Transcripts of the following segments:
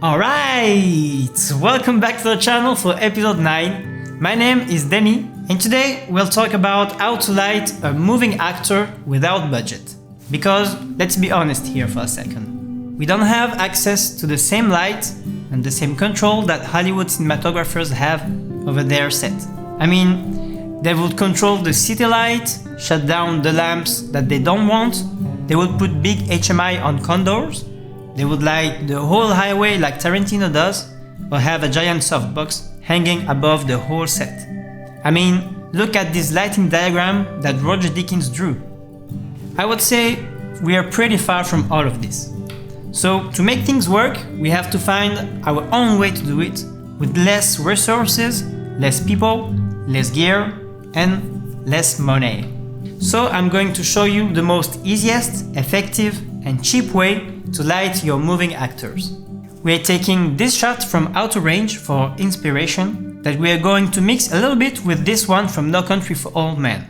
Alright! Welcome back to the channel for episode 9. My name is Denny, and today we'll talk about how to light a moving actor without budget. Because, let's be honest here for a second, we don't have access to the same light and the same control that Hollywood cinematographers have over their set. I mean, they would control the city light, shut down the lamps that they don't want, they would put big HMI on condors, they would light the whole highway like Tarantino does, or have a giant softbox hanging above the whole set. I mean, look at this lighting diagram that Roger Deakins drew. I would say we are pretty far from all of this. So to make things work, we have to find our own way to do it with less resources, less people, less gear, and less money. So I'm going to show you the most easiest, effective, and cheap way to light your moving actors. We are taking this shot from Out of Range for inspiration that we are going to mix a little bit with this one from No Country for Old Men.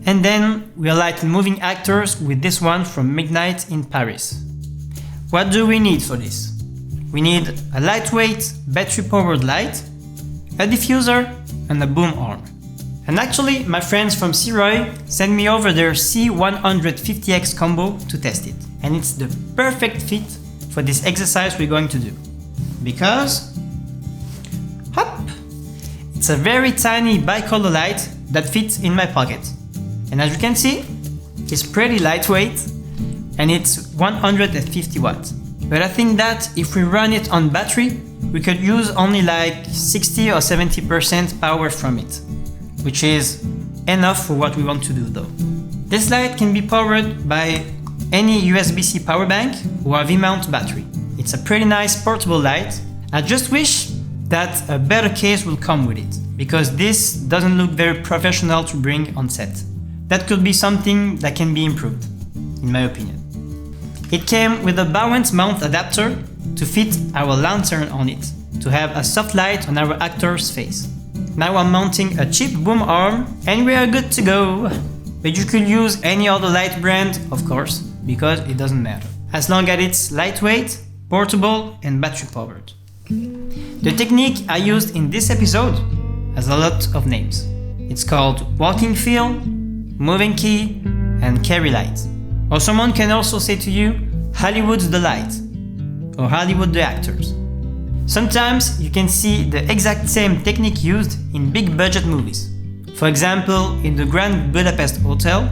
And then we are lighting moving actors with this one from Midnight in Paris. What do we need for this? We need a lightweight, battery-powered light, a diffuser, and a boom arm. And actually, my friends from Sirui sent me over their C150X combo to test it. And it's the perfect fit for this exercise we're going to do. Because, hop! It's a very tiny bicolor light that fits in my pocket. And as you can see, it's pretty lightweight and it's 150 watts. But I think that if we run it on battery, we could use only like 60 or 70% power from it, which is enough for what we want to do though. This light can be powered by any USB-C power bank or a V-mount battery. It's a pretty nice portable light. I just wish that a better case will come with it, because this doesn't look very professional to bring on set. That could be something that can be improved, in my opinion. It came with a Bowens mount adapter to fit our lantern on it, to have a soft light on our actor's face. Now I'm mounting a cheap boom arm and we are good to go. But you could use any other light brand, of course, because it doesn't matter. As long as it's lightweight, portable and battery powered. The technique I used in this episode has a lot of names. It's called walking fill, moving key, and carry light. Or someone can also say to you, Hollywood's the light, or Hollywood the actors. Sometimes you can see the exact same technique used in big budget movies. For example, in the Grand Budapest Hotel,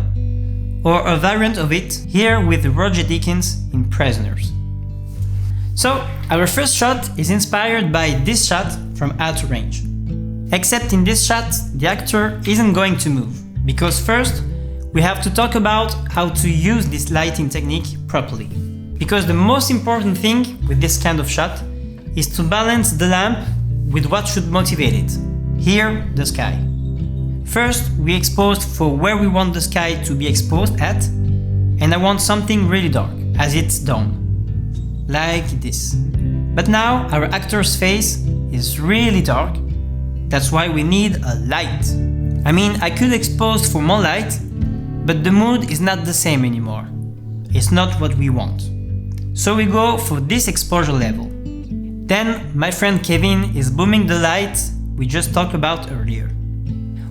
or a variant of it here with Roger Deakins in Prisoners. So, our first shot is inspired by this shot from Out of Range. Except in this shot, the actor isn't going to move, because first, we have to talk about how to use this lighting technique properly. Because the most important thing with this kind of shot is to balance the lamp with what should motivate it. Here, the sky. First, we exposed for where we want the sky to be exposed at, and I want something really dark, as it's dawn. Like this. But now our actor's face is really dark, that's why we need a light. I mean, I could expose for more light, but the mood is not the same anymore. It's not what we want. So we go for this exposure level. Then my friend Kevin is booming the light we just talked about earlier.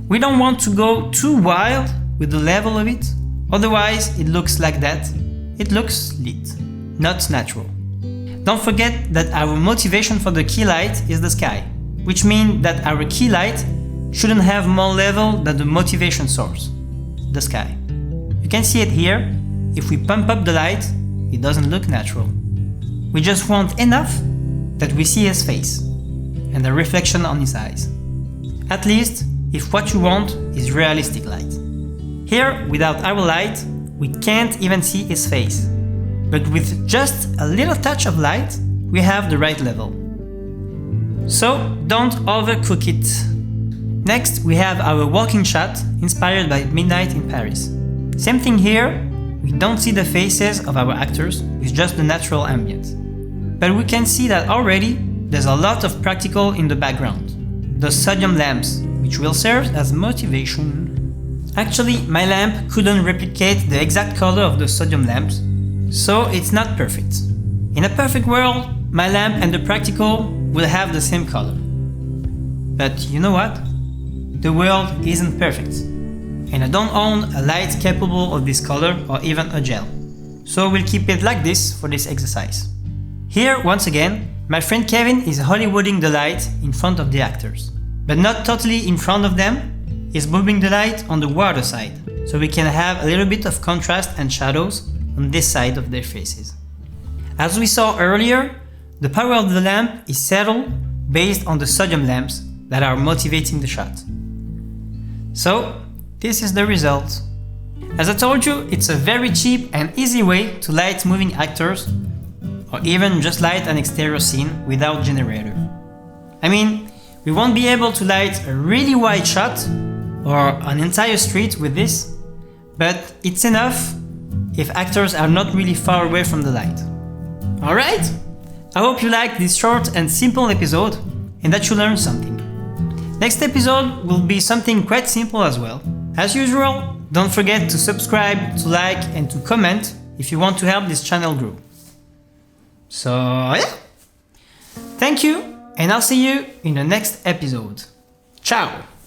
We don't want to go too wild with the level of it, otherwise it looks like that. It looks lit, not natural. Don't forget that our motivation for the key light is the sky, which means that our key light shouldn't have more level than the motivation source, the sky. You can see it here. If we pump up the light, it doesn't look natural. We just want enough that we see his face and a reflection on his eyes. At least if what you want is realistic light. Here, without our light, we can't even see his face. But with just a little touch of light, we have the right level. So don't overcook it. Next, we have our walking shot inspired by Midnight in Paris. Same thing here, we don't see the faces of our actors with just the natural ambient. But we can see that already there's a lot of practical in the background. The sodium lamps, which will serve as motivation. Actually, my lamp couldn't replicate the exact color of the sodium lamps, so it's not perfect. In a perfect world, my lamp and the practical will have the same color. But you know what? The world isn't perfect. And I don't own a light capable of this color or even a gel. So we'll keep it like this for this exercise. Here, once again, my friend Kevin is Hollywooding the light in front of the actors. But not totally in front of them, he's moving the light on the water side, so we can have a little bit of contrast and shadows on this side of their faces. As we saw earlier, the power of the lamp is settled based on the sodium lamps that are motivating the shot. So, this is the result. As I told you, it's a very cheap and easy way to light moving actors, or even just light an exterior scene without generator. I mean, we won't be able to light a really wide shot or an entire street with this, but it's enough if actors are not really far away from the light. Alright? I hope you liked this short and simple episode and that you learned something. Next episode will be something quite simple as well. As usual, don't forget to subscribe, to like and to comment if you want to help this channel grow. So yeah, thank you and I'll see you in the next episode. Ciao!